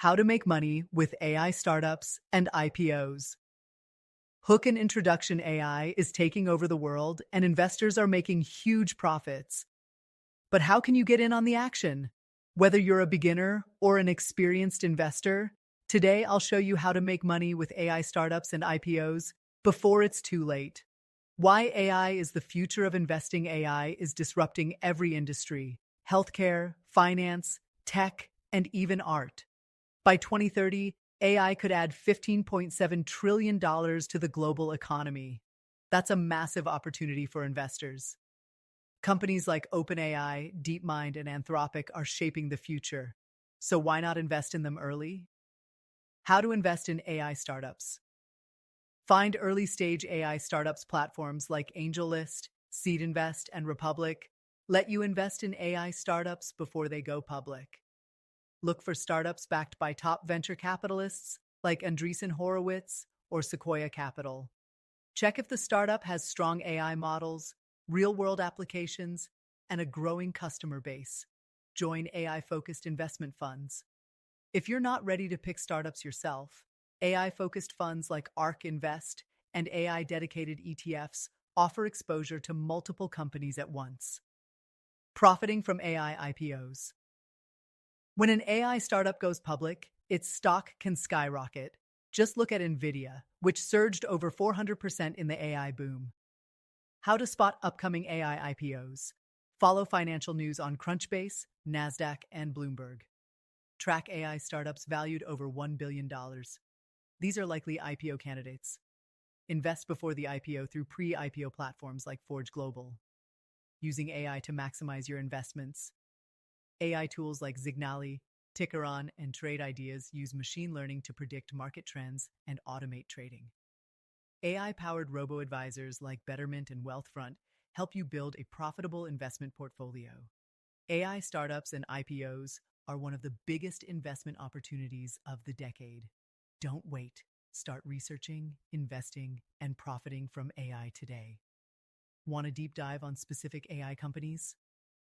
How to make money with AI startups and IPOs. Hook and introduction AI is taking over the world and investors are making huge profits. But how can you get in on the action? Whether you're a beginner or an experienced investor, today I'll show you how to make money with AI startups and IPOs before it's too late. Why AI is the future of investing. AI is disrupting every industry: healthcare, finance, tech, and even art. By 2030, AI could add $15.7 trillion to the global economy. That's a massive opportunity for investors. Companies like OpenAI, DeepMind, and Anthropic are shaping the future. So why not invest in them early? How to invest in AI startups. Find early-stage AI startups platforms like AngelList, Seed Invest, and Republic let you invest in AI startups before they go public. Look for startups backed by top venture capitalists like Andreessen Horowitz or Sequoia Capital. Check if the startup has strong AI models, real-world applications, and a growing customer base. Join AI-focused investment funds. If you're not ready to pick startups yourself, AI-focused funds like ARK Invest and AI-dedicated ETFs offer exposure to multiple companies at once. Profiting from AI IPOs. When an AI startup goes public, its stock can skyrocket. Just look at NVIDIA, which surged over 400% in the AI boom. How to spot upcoming AI IPOs. Follow financial news on Crunchbase, NASDAQ, and Bloomberg. Track AI startups valued over $1 billion. These are likely IPO candidates. Invest before the IPO through pre-IPO platforms like Forge Global. Using AI to maximize your investments. AI tools like Zignali, Tickeron, and Trade Ideas use machine learning to predict market trends and automate trading. AI-powered robo-advisors like Betterment and Wealthfront help you build a profitable investment portfolio. AI startups and IPOs are one of the biggest investment opportunities of the decade. Don't wait. Start researching, investing, and profiting from AI today. Want a deep dive on specific AI companies?